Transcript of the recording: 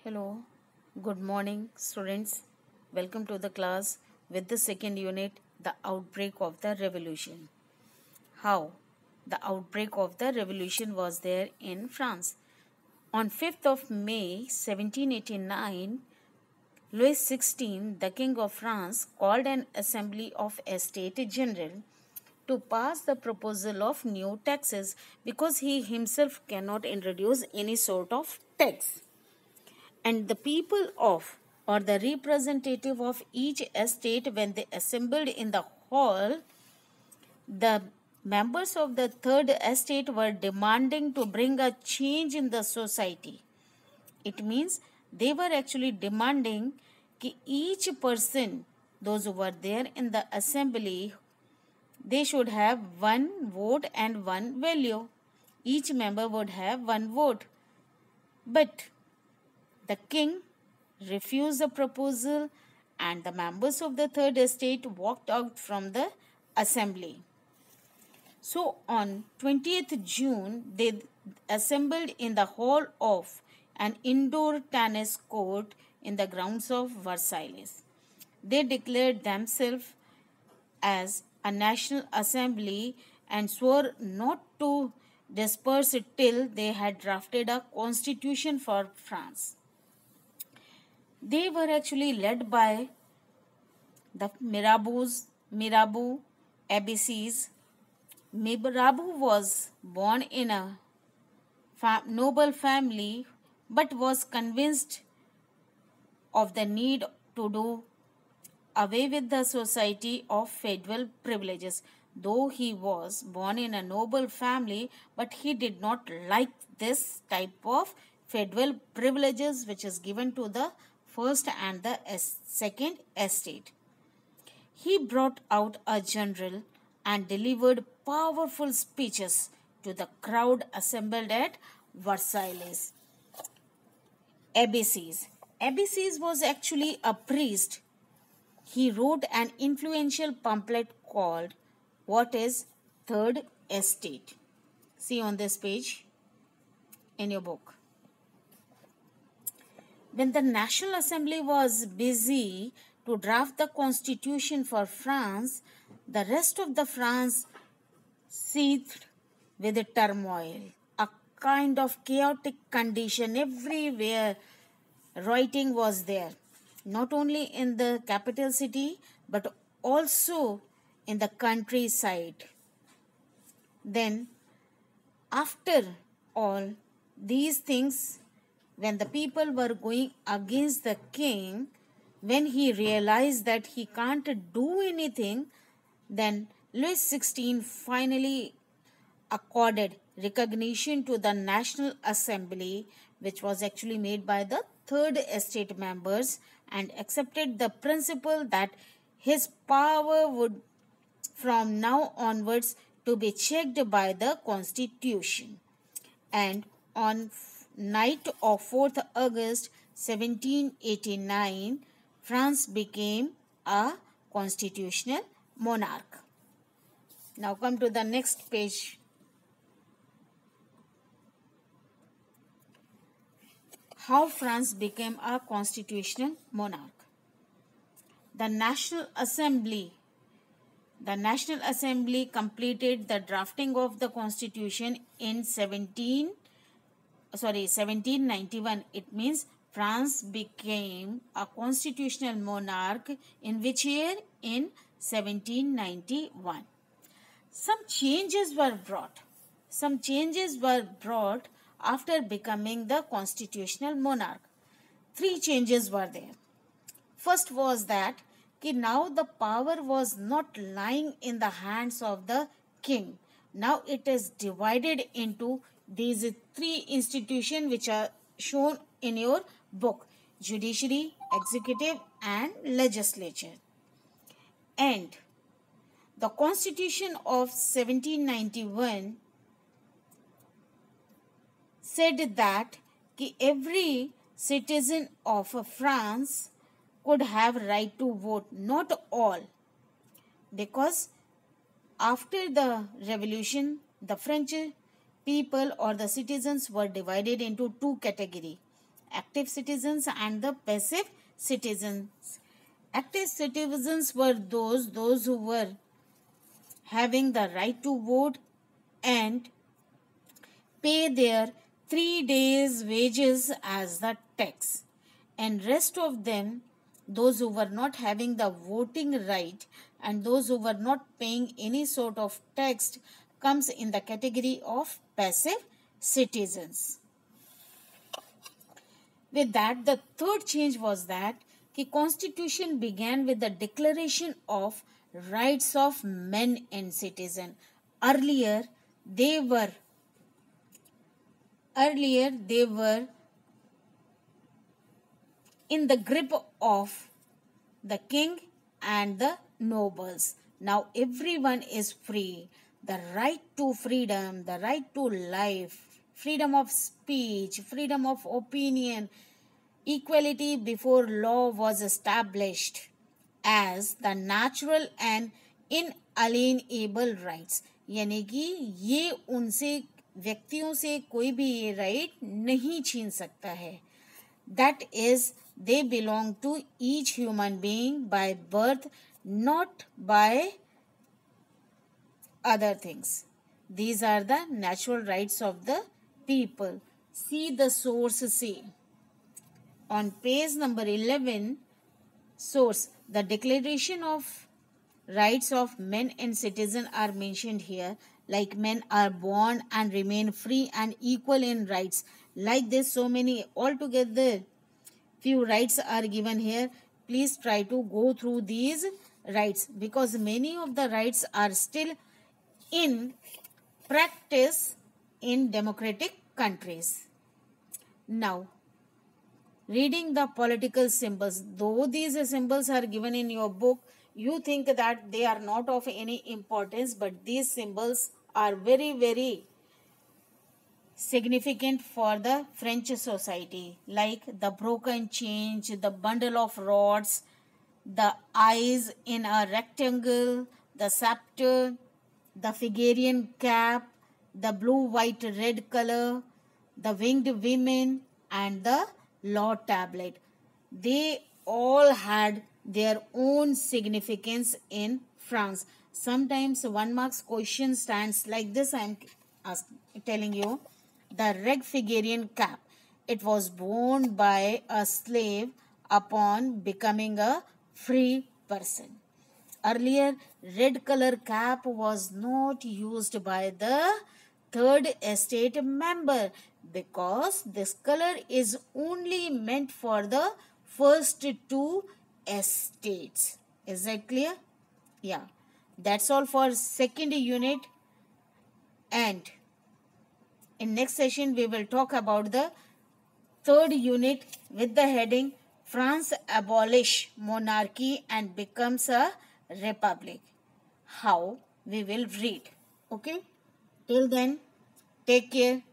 Hello, good morning, students. Welcome to the class with the second unit, the outbreak of the revolution. How the outbreak of the revolution was there in France. On 5th of May 1789, Louis XVI, the King of France, called an assembly of Estates General to pass the proposal of new taxes because he himself cannot introduce any sort of tax, and the people of or the representative of each estate, when they assembled in the hall, the members of the third estate were demanding to bring a change in the society. It means they were actually demanding that each person, those who were there in the assembly, they should have one vote and one value. Each member would have one vote. But the king refused the proposal, and the members of the third estate walked out from the assembly. So on 20th June, they assembled in the hall of an indoor tennis court in the grounds of Versailles. They declared themselves as a national assembly and swore not to disperse it till they had drafted a constitution for France. They were actually led by the Mirabeau Abbacies. Mirabeau was born in a noble family but was convinced of the need to do away with the society of feudal privileges. Though he was born in a noble family, but he did not like this type of feudal privileges which is given to the first and the second estate. He brought out a general and delivered powerful speeches to the crowd assembled at Versailles. Abbacies. Abbacies was actually a priest. He wrote an influential pamphlet called What is Third Estate? See on this page in your book. When the National Assembly was busy to draft the constitution for France, the rest of the France seethed with turmoil, a kind of chaotic condition everywhere. Rioting was there, not only in the capital city but also in the countryside. Then, after all these things, when the people were going against the king, when he realized that he can't do anything, then Louis XVI finally accorded recognition to the National Assembly, which was actually made by the third estate members, and accepted the principle that his power would from now onwards to be checked by the constitution. And on night of 4th August 1789, France became a constitutional monarch. Now come to the next page. How France became a constitutional monarch. The National Assembly completed the drafting of the constitution in 1791. It means France became a constitutional monarch in which year? In 1791. Some changes were brought after becoming the constitutional monarch. 3 changes were there. First was that now the power was not lying in the hands of the king. Now it is divided into these 3 institutions which are shown in your book: judiciary, executive and legislature. And the constitution of 1791 said that every citizen of France could have right to vote, not all, because after the revolution the French people or the citizens were divided into 2 categories: active citizens and the passive citizens. Active citizens were those who were having the right to vote and pay their 3 days wages as the tax, and rest of them, those who were not having the voting right and those who were not paying any sort of tax, comes in the category of passive citizens. With that, the third change was that the constitution began with the declaration of rights of men and citizen. Earlier they were in the grip of the king and the nobles. Now everyone is free. The right to freedom, the right to life, freedom of speech, freedom of opinion, equality before law was established as the natural and inalienable rights. यानी कि ये उनसे व्यक्तियों से कोई भी ये right नहीं छीन सकता है. That is, they belong to each human being by birth, not by other things. These are the natural rights of the people. See the source say. On page number 11, source, the Declaration of Rights of Men and Citizens are mentioned here. Like men are born and remain free and equal in rights. Like this, so many altogether few rights are given here. Please try to go through these rights because many of the rights are still in practice in democratic countries. Now, reading the political symbols. Though these symbols are given in your book, you think that they are not of any importance, but these symbols are very, very significant for the French society, like the broken chain, the bundle of rods, the eyes in a rectangle, the scepter, the Phrygian cap, the blue, white, red color, the winged women, and the law tablet. They all had their own significance in France. Sometimes 1 marks question stands like this. I am telling you. The red Phrygian cap. It was worn by a slave upon becoming a free person. Earlier, red color cap was not used by the third estate member because this color is only meant for the first 2 estates. Is that clear? Yeah. That's all for second unit, and in next session we will talk about the third unit with the heading France abolish monarchy and becomes a republic. How we will read. Okay? Till then, take care.